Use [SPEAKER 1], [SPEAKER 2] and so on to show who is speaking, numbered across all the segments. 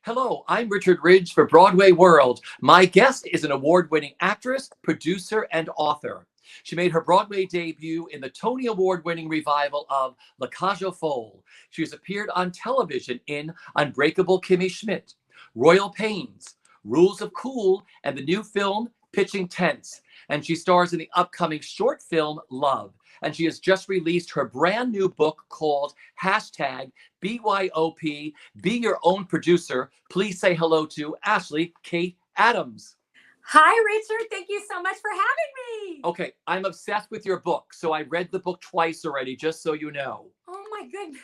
[SPEAKER 1] Hello, I'm Richard Ridge for Broadway World. My guest is an award-winning actress, producer, and author. She made her Broadway debut in the Tony Award-winning revival of La Cage aux Folles. She has appeared on television in Unbreakable Kimmy Schmidt, Royal Pains, Rules of Cool, and the new film Pitching Tents. And she stars in the upcoming short film Love. And she has just released her brand new book called hashtag BYOP, Be Your Own Producer. Please say hello to Ashley Kate Adams.
[SPEAKER 2] Hi, Richard. Thank you so much for having me.
[SPEAKER 1] Okay, I'm obsessed with your book. So I read the book twice already, just so you know.
[SPEAKER 2] Oh my goodness.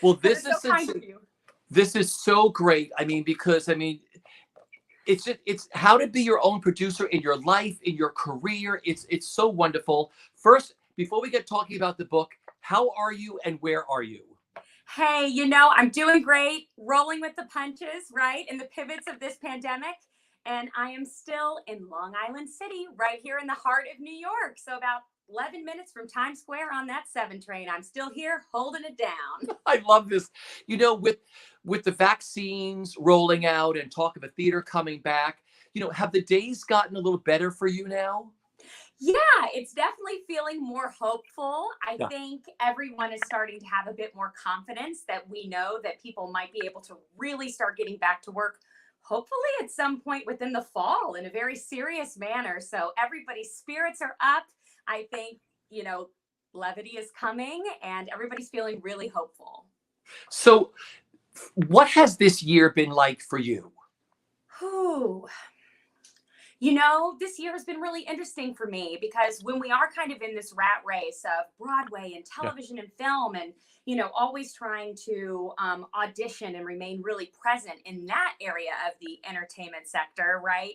[SPEAKER 1] Well, this
[SPEAKER 2] is so kind of you.
[SPEAKER 1] This is so great. Because it's how to be your own producer in your life, in your career. It's so wonderful. First, before we get talking about the book, how are you and where are you?
[SPEAKER 2] Hey, I'm doing great, rolling with the punches, right? In the pivots of this pandemic. And I am still in Long Island City, right here in the heart of New York. So about 11 minutes from Times Square on that 7 train. I'm still here holding it down.
[SPEAKER 1] I love this. With the vaccines rolling out and talk of a theater coming back, have the days gotten a little better for you now?
[SPEAKER 2] Yeah, it's definitely feeling more hopeful. I
[SPEAKER 1] Yeah.
[SPEAKER 2] think everyone is starting to have a bit more confidence that we know that people might be able to really start getting back to work, hopefully at some point within the fall in a very serious manner. So everybody's spirits are up. I think, levity is coming and everybody's feeling really hopeful.
[SPEAKER 1] So what has this year been like for you?
[SPEAKER 2] Whew. This year has been really interesting for me because when we are kind of in this rat race of Broadway and television and film and, always trying to audition and remain really present in that area of the entertainment sector, right?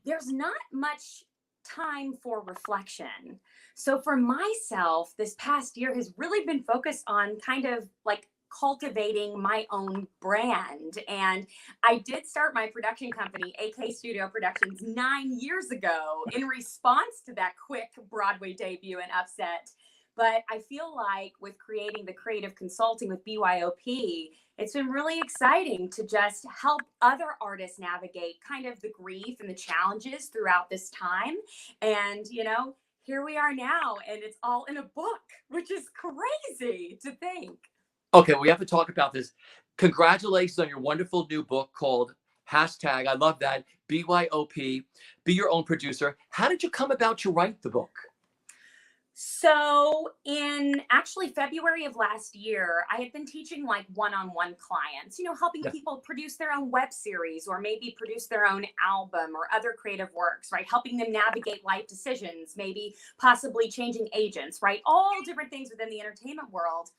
[SPEAKER 2] There's not much time for reflection. So for myself, this past year has really been focused on kind of like cultivating my own brand. And I did start my production company, AK Studio Productions, 9 years ago in response to that quick Broadway debut and upset. But I feel like with creating the creative consulting with BYOP, it's been really exciting to just help other artists navigate kind of the grief and the challenges throughout this time. And, here we are now, and it's all in a book, which is crazy to think.
[SPEAKER 1] Okay, we have to talk about this. Congratulations on your wonderful new book called hashtag, I love that, BYOP, Be Your Own Producer. How did you come about to write the book?
[SPEAKER 2] So in actually February of last year, I had been teaching like one-on-one clients, helping people produce their own web series or maybe produce their own album or other creative works, right? Helping them navigate life decisions, maybe possibly changing agents, right? All different things within the entertainment world.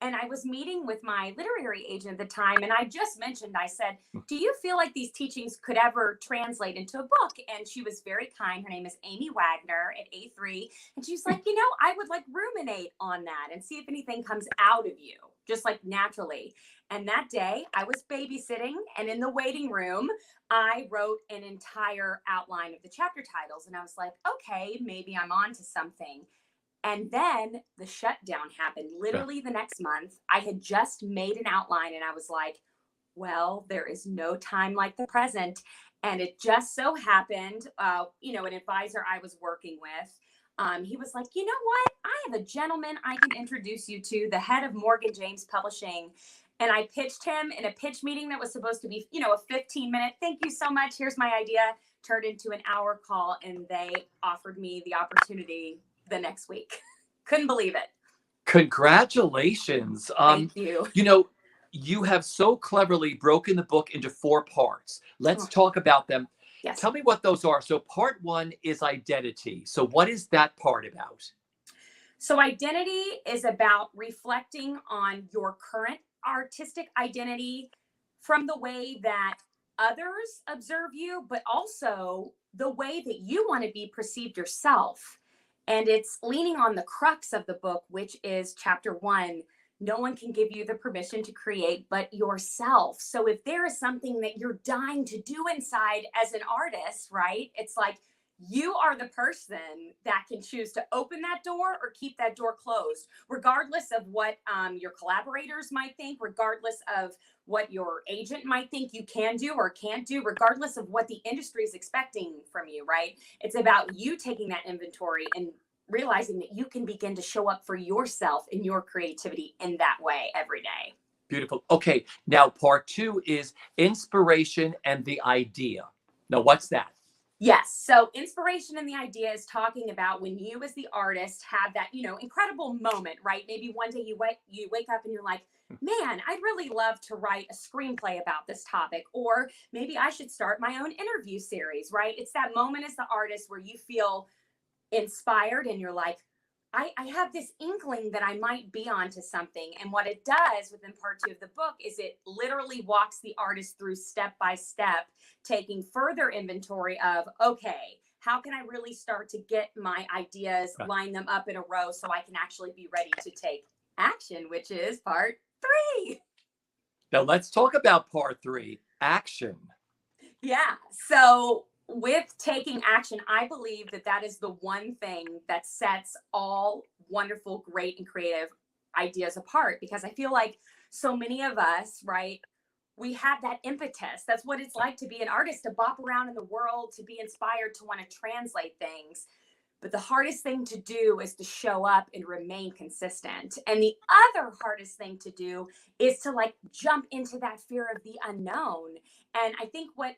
[SPEAKER 2] And I was meeting with my literary agent at the time, and I just mentioned, I said, do you feel like these teachings could ever translate into a book? And she was very kind. Her name is Amy Wagner at A3. And she's like, I would like ruminate on that and see if anything comes out of you, just like naturally. And that day I was babysitting, and in the waiting room, I wrote an entire outline of the chapter titles. And I was like, okay, maybe I'm on to something. And then the shutdown happened literally the next month. I had just made an outline and I was like, well, there is no time like the present. And it just so happened, an advisor I was working with, he was like, you know what? I have a gentleman I can introduce you to, the head of Morgan James Publishing. And I pitched him in a pitch meeting that was supposed to be, a 15-minute, thank you so much, here's my idea, turned into an hour call. And they offered me the opportunity the next week. Couldn't believe it.
[SPEAKER 1] Congratulations.
[SPEAKER 2] Thank you.
[SPEAKER 1] You have so cleverly broken the book into 4 parts. Let's talk about them.
[SPEAKER 2] Yes.
[SPEAKER 1] Tell me what those are. So part 1 is identity. So what is that part about?
[SPEAKER 2] So identity is about reflecting on your current artistic identity from the way that others observe you, but also the way that you want to be perceived yourself. And it's leaning on the crux of the book, which is chapter 1. No one can give you the permission to create but yourself. So if there is something that you're dying to do inside as an artist, right? It's like you are the person that can choose to open that door or keep that door closed, regardless of what your collaborators might think, regardless of what your agent might think you can do or can't do, regardless of what the industry is expecting from you, right? It's about you taking that inventory and realizing that you can begin to show up for yourself and your creativity in that way every day.
[SPEAKER 1] Beautiful. Okay, now part 2 is inspiration and the idea. Now, what's that?
[SPEAKER 2] Yes. So inspiration and the idea is talking about when you as the artist have that, incredible moment, right? Maybe one day you wake up and you're like, man, I'd really love to write a screenplay about this topic, or maybe I should start my own interview series, right? It's that moment as the artist where you feel inspired and you're like, I have this inkling that I might be onto something. And what it does within part 2 of the book is it literally walks the artist through step by step, taking further inventory of, okay, how can I really start to get my ideas, line them up in a row so I can actually be ready to take action, which is part 3.
[SPEAKER 1] Now let's talk about part 3, action.
[SPEAKER 2] Yeah. So with taking action, I believe that is the one thing that sets all wonderful, great, and creative ideas apart, because I feel like so many of us, right, we have that impetus. That's what it's like to be an artist, to bop around in the world, to be inspired, to want to translate things. But the hardest thing to do is to show up and remain consistent. And the other hardest thing to do is to jump into that fear of the unknown. And I think what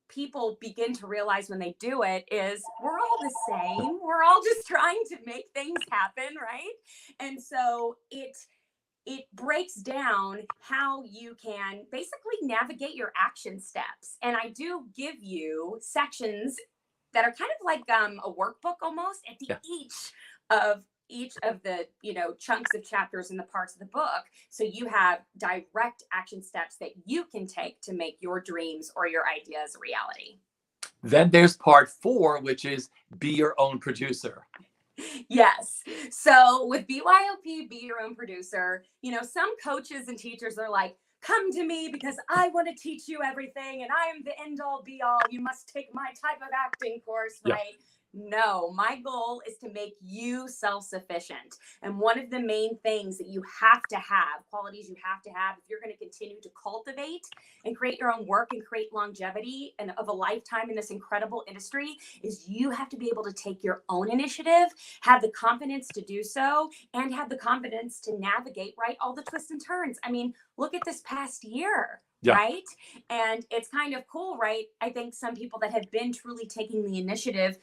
[SPEAKER 2] people begin to realize when they do it is we're all the same. We're all just trying to make things happen, right? And so it breaks down how you can basically navigate your action steps. And I do give you sections that are kind of like a workbook almost at the each of the chunks of chapters in the parts of the book, so you have direct action steps that you can take to make your dreams or your ideas a reality.
[SPEAKER 1] Then there's part 4, which is be your own producer.
[SPEAKER 2] Yes. So with BYOP, be your own producer, some coaches and teachers are like, come to me because I want to teach you everything and I am the end all be all. You must take my type of acting course, right? No, my goal is to make you self-sufficient. And one of the main things that you have to have, qualities you have to have, if you're going to continue to cultivate and create your own work and create longevity and of a lifetime in this incredible industry, is you have to be able to take your own initiative, have the confidence to do so, and have the confidence to navigate, right, all the twists and turns. I mean, look at this past year. Right. And it's kind of cool, right? I think some people that have been truly taking the initiative,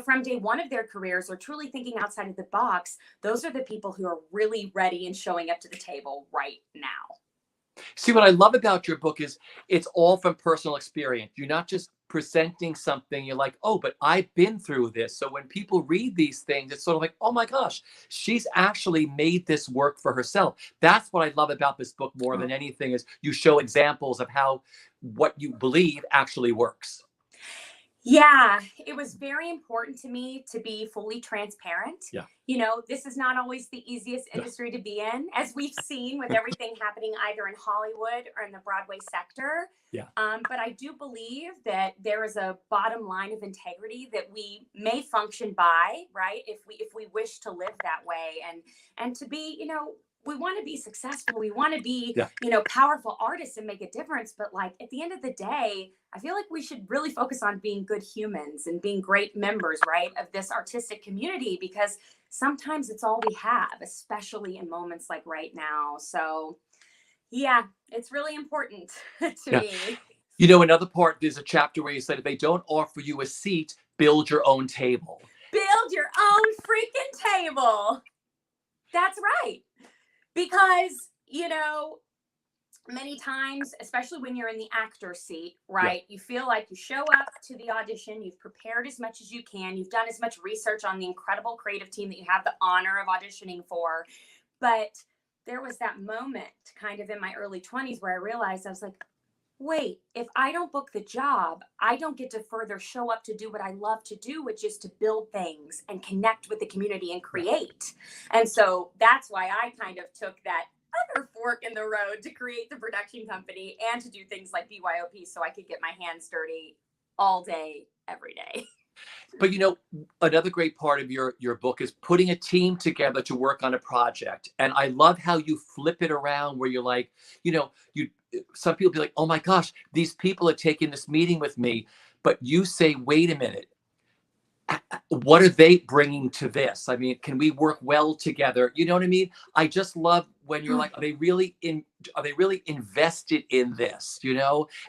[SPEAKER 2] from day one of their careers, or truly thinking outside of the box, those are the people who are really ready and showing up to the table right now.
[SPEAKER 1] See, what I love about your book is it's all from personal experience. You're not just presenting something, you're like, oh, but I've been through this. So when people read these things, it's sort of like, oh my gosh, she's actually made this work for herself. That's what I love about this book more than anything, is you show examples of how what you believe actually works.
[SPEAKER 2] Yeah, it was very important to me to be fully transparent.
[SPEAKER 1] Yeah.
[SPEAKER 2] This is not always the easiest industry to be in, as we've seen with everything happening either in Hollywood or in the Broadway sector.
[SPEAKER 1] Yeah.
[SPEAKER 2] But I do believe that there is a bottom line of integrity that we may function by, right? If we wish to live that way and to be, we want to be successful. We want to be, powerful artists and make a difference. But at the end of the day, I feel like we should really focus on being good humans and being great members, right, of this artistic community, because sometimes it's all we have, especially in moments like right now. So, yeah, it's really important to me.
[SPEAKER 1] Another part, there's a chapter where you said, if they don't offer you a seat, build your own table.
[SPEAKER 2] Build your own freaking table. That's right. Because, many times, especially when you're in the actor seat, right, you feel like you show up to the audition, you've prepared as much as you can, you've done as much research on the incredible creative team that you have the honor of auditioning for. But there was that moment kind of in my early 20s where I realized, I was like, wait, if I don't book the job, I don't get to further show up to do what I love to do, which is to build things and connect with the community and create. And so that's why I kind of took that other fork in the road to create the production company and to do things like BYOP, so I could get my hands dirty all day, every day.
[SPEAKER 1] But another great part of your book is putting a team together to work on a project. And I love how you flip it around where you're like, you some people be like, oh my gosh, these people are taking this meeting with me. But you say, wait a minute, what are they bringing to this? I mean, can we work well together? You know what I mean? I just love when you're like, are they really invested in this,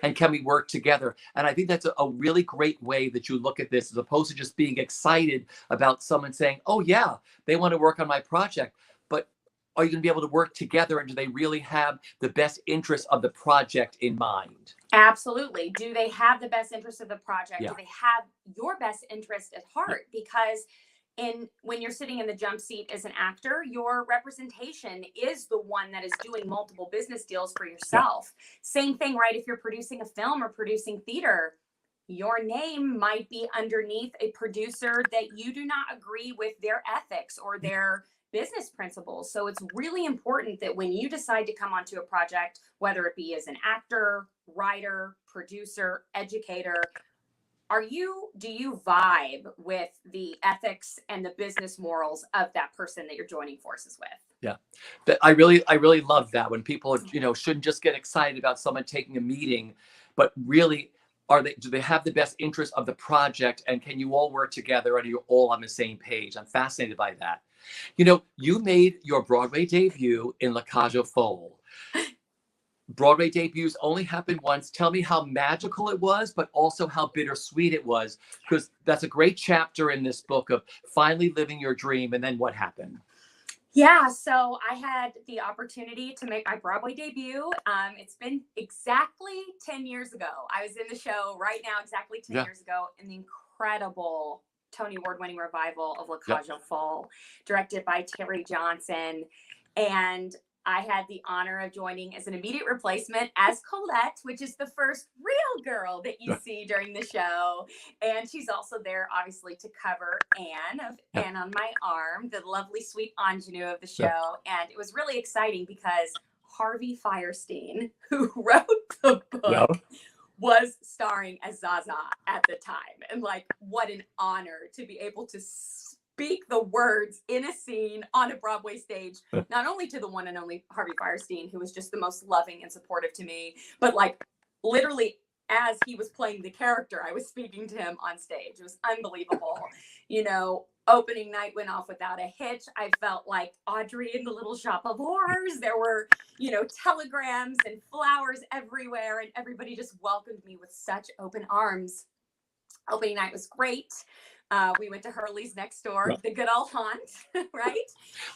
[SPEAKER 1] and can we work together? And I think that's a really great way that you look at this, as opposed to just being excited about someone saying, oh yeah, they want to work on my project. But are you going to be able to work together, and do they really have the best interest of the project in mind?
[SPEAKER 2] Absolutely. Do they have the best interest of the project?
[SPEAKER 1] Yeah.
[SPEAKER 2] Do they have your best interest at heart? Because when you're sitting in the jump seat as an actor, your representation is the one that is doing multiple business deals for yourself. Yeah. Same thing, right? If you're producing a film or producing theater, your name might be underneath a producer that you do not agree with their ethics or their business principles. So it's really important that when you decide to come onto a project, whether it be as an actor, writer, producer, educator, do you vibe with the ethics and the business morals of that person that you're joining forces with?
[SPEAKER 1] Yeah, I really love that when people, shouldn't just get excited about someone taking a meeting, but really, do they have the best interest of the project, and can you all work together, and you're all on the same page? I'm fascinated by that. You made your Broadway debut in La Cage aux Folles. Broadway debuts only happen once. Tell me how magical it was, but also how bittersweet it was, because that's a great chapter in this book of finally living your dream. And then what happened?
[SPEAKER 2] Yeah, so I had the opportunity to make my Broadway debut. It's been exactly 10 years ago. I was in the show right now, exactly 10 years ago, in the incredible Tony Award-winning revival of La Cage aux Folles, directed by Terry Johnson. And I had the honor of joining as an immediate replacement as Colette, which is the first real girl that you see during the show. And she's also there, obviously, to cover Anne of Anne on My Arm, the lovely, sweet ingenue of the show. And it was really exciting because Harvey Fierstein, who wrote the book, was starring as Zaza at the time. And what an honor to be able to speak the words in a scene on a Broadway stage, not only to the one and only Harvey Fierstein, who was just the most loving and supportive to me, but literally as he was playing the character, I was speaking to him on stage. It was unbelievable. Opening night went off without a hitch. I felt like Audrey in the Little Shop of Horrors. There were, telegrams and flowers everywhere, and everybody just welcomed me with such open arms. Opening night was great. We went to Hurley's next door, the good old haunt, right?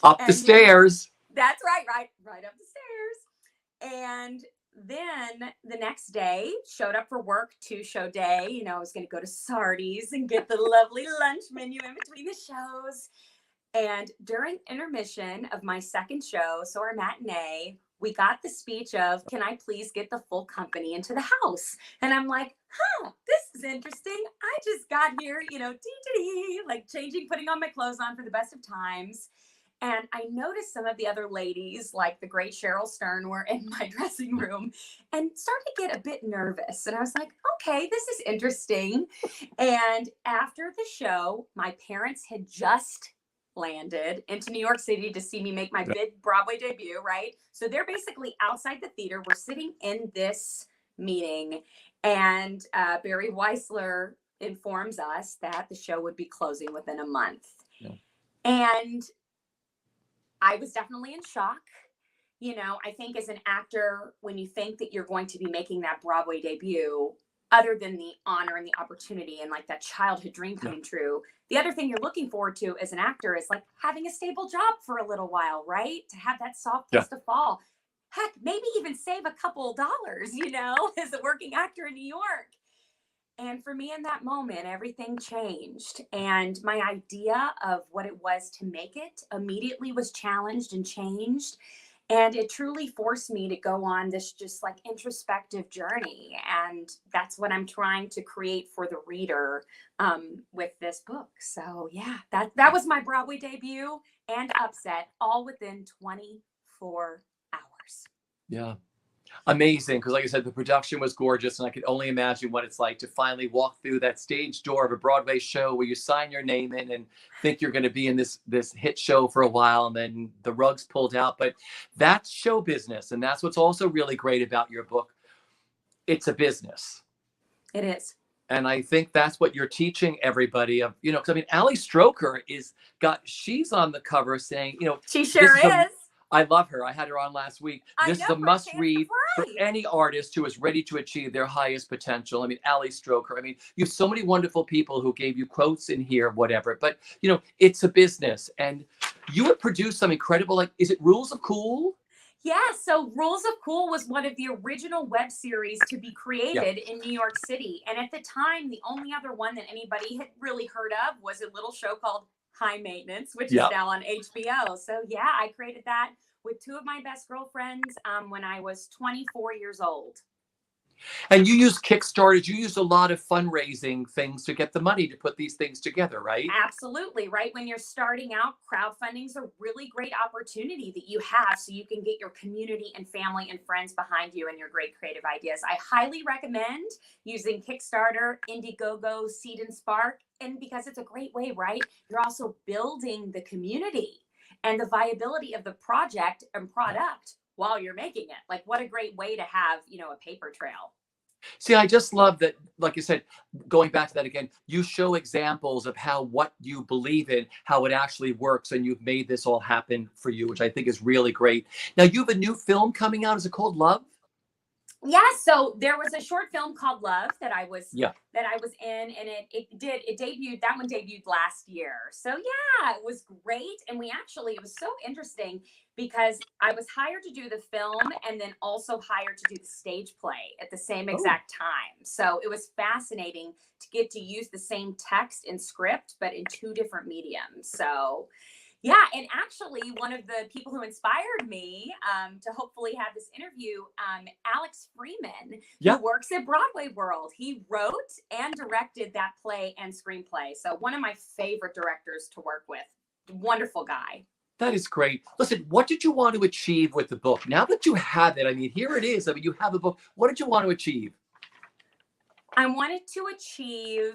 [SPEAKER 1] Up the stairs.
[SPEAKER 2] That's right up the stairs. And then the next day, showed up for work, 2-show day. I was going to go to Sardi's and get the lovely lunch menu in between the shows. And during intermission of my second show, so our matinee, we got the speech of, can I please get the full company into the house? And I'm like, this is interesting. I just got here, changing, putting on my clothes on for the best of times. And I noticed some of the other ladies, like the great Cheryl Stern, were in my dressing room and started to get a bit nervous. And I was like, okay, this is interesting. And after the show, my parents had just landed into New York City to see me make my big Broadway debut, right? So they're basically outside the theater. We're sitting in this meeting, and Barry Weissler informs us that the show would be closing within a month. And I was definitely in shock. I think as an actor, when you think that you're going to be making that Broadway debut, other than the honor and the opportunity and that childhood dream coming true, the other thing you're looking forward to as an actor is having a stable job for a little while, right? To have that soft place to fall. Heck, maybe even save a couple dollars, as a working actor in New York. And for me in that moment, everything changed. And my idea of what it was to make it immediately was challenged and changed. And it truly forced me to go on this just introspective journey. And that's what I'm trying to create for the reader with this book. So yeah, that was my Broadway debut and upset all within 24 hours.
[SPEAKER 1] Yeah. Amazing, because like I said, the production was gorgeous, and I could only imagine what it's like to finally walk through that stage door of a Broadway show where you sign your name in and think you're going to be in this hit show for a while, and then the rug's pulled out. But that's show business, and that's what's also really great about your book. It's a business.
[SPEAKER 2] It is.
[SPEAKER 1] And I think that's what you're teaching everybody of, because I mean, Ali Stroker she's on the cover saying,
[SPEAKER 2] she sure is.
[SPEAKER 1] I love her. I had her on last week. This is a must read for
[SPEAKER 2] Right.
[SPEAKER 1] any artist who is ready to achieve their highest potential. I mean, Ali Stroker. I mean, you have so many wonderful people who gave you quotes in here, whatever. But, it's a business. And you would produce some incredible, like, is it Rules of Cool?
[SPEAKER 2] Yeah, so Rules of Cool was one of the original web series to be created in New York City. And at the time, the only other one that anybody had really heard of was a little show called High Maintenance, which is now on HBO. So yeah, I created that with two of my best girlfriends when I was 24 years old.
[SPEAKER 1] And you use Kickstarter. You use a lot of fundraising things to get the money to put these things together, right?
[SPEAKER 2] Absolutely, right? When you're starting out, crowdfunding is a really great opportunity that you have so you can get your community and family and friends behind you and your great creative ideas. I highly recommend using Kickstarter, Indiegogo, Seed and Spark, and because it's a great way, right? You're also building the community and the viability of the project and product while you're making it. Like, what a great way to have, a paper trail.
[SPEAKER 1] See, I just love that, like you said, going back to that again, you show examples of how what you believe in, how it actually works, and you've made this all happen for you, which I think is really great. Now, you have a new film coming out. Is it called Love?
[SPEAKER 2] Yeah, so there was a short film called Love that I was in, and it debuted. That one debuted last year. So yeah, it was great, and it was so interesting because I was hired to do the film and then also hired to do the stage play at the same exact time. So it was fascinating to get to use the same text and script, but in two different mediums. So yeah, and actually one of the people who inspired me to hopefully have this interview, Alex Freeman, who works at BroadwayWorld. He wrote and directed that play and screenplay. So one of my favorite directors to work with. Wonderful guy.
[SPEAKER 1] That is great. Listen, what did you want to achieve with the book? Now that you have it, I mean, here it is. I mean, you have a book. What did you want to achieve?
[SPEAKER 2] I wanted to achieve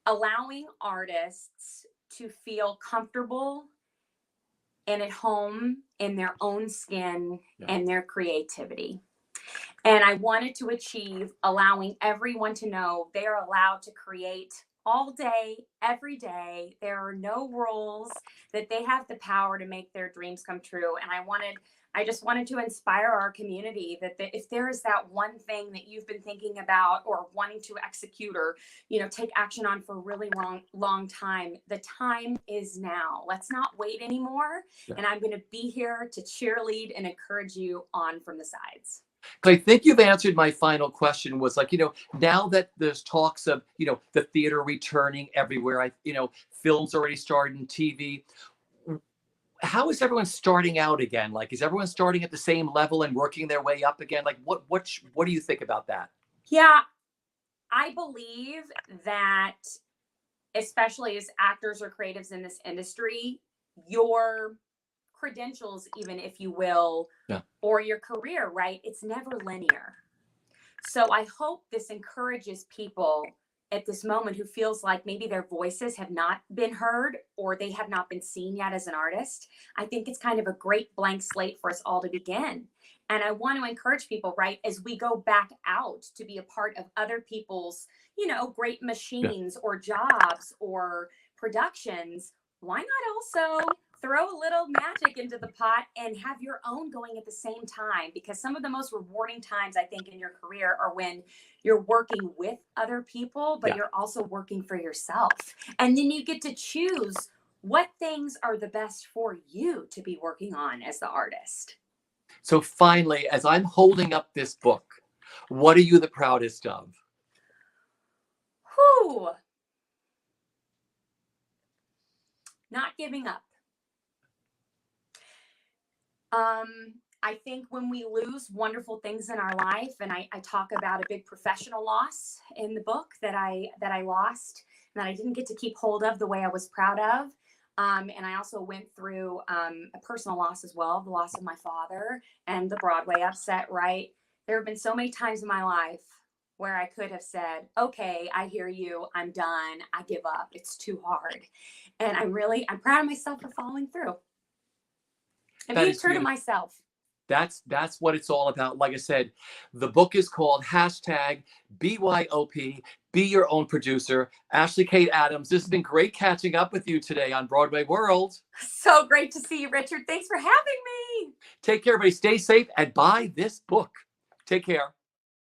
[SPEAKER 2] allowing artists to feel comfortable and at home in their own skin and their creativity. And I wanted to achieve allowing everyone to know they're allowed to create all day, every day. There are no rules, that they have the power to make their dreams come true. And I just wanted to inspire our community that if there is that one thing that you've been thinking about or wanting to execute or, take action on for a really long time, the time is now. Let's not wait anymore. And I'm going to be here to cheerlead and encourage you on from the sides.
[SPEAKER 1] I think you've answered my final question was like, now that there's talks of, the theater returning everywhere, films already started in TV. How is everyone starting out again? Like, is everyone starting at the same level and working their way up again? Like, what do you think about that?
[SPEAKER 2] Yeah, I believe that especially as actors or creatives in this industry, your credentials, even if you will, or your career, right? It's never linear. So I hope this encourages people at this moment who feels like maybe their voices have not been heard or they have not been seen yet as an artist. I think it's kind of a great blank slate for us all to begin. And I want to encourage people, right, as we go back out to be a part of other people's, great machines or jobs or productions, why not also throw a little magic into the pot and have your own going at the same time? Because some of the most rewarding times, I think, in your career are when you're working with other people, but you're also working for yourself. And then you get to choose what things are the best for you to be working on as the artist.
[SPEAKER 1] So finally, as I'm holding up this book, what are you the proudest of?
[SPEAKER 2] Whew. Not giving up. I think when we lose wonderful things in our life, and I talk about a big professional loss in the book that I lost and that I didn't get to keep hold of the way I was proud of. And I also went through a personal loss as well, the loss of my father and the Broadway upset, right? There have been so many times in my life where I could have said, okay, I hear you. I'm done. I give up. It's too hard. And I'm proud of myself for following through and
[SPEAKER 1] That
[SPEAKER 2] being
[SPEAKER 1] is
[SPEAKER 2] true to
[SPEAKER 1] beautiful.
[SPEAKER 2] myself.
[SPEAKER 1] That's what it's all about. Like I said, the book is called #BYOP, Be Your Own Producer. Ashley Kate Adams, this has been great catching up with you today on Broadway World.
[SPEAKER 2] So great to see you, Richard. Thanks for having me.
[SPEAKER 1] Take care, everybody. Stay safe and buy this book. Take care.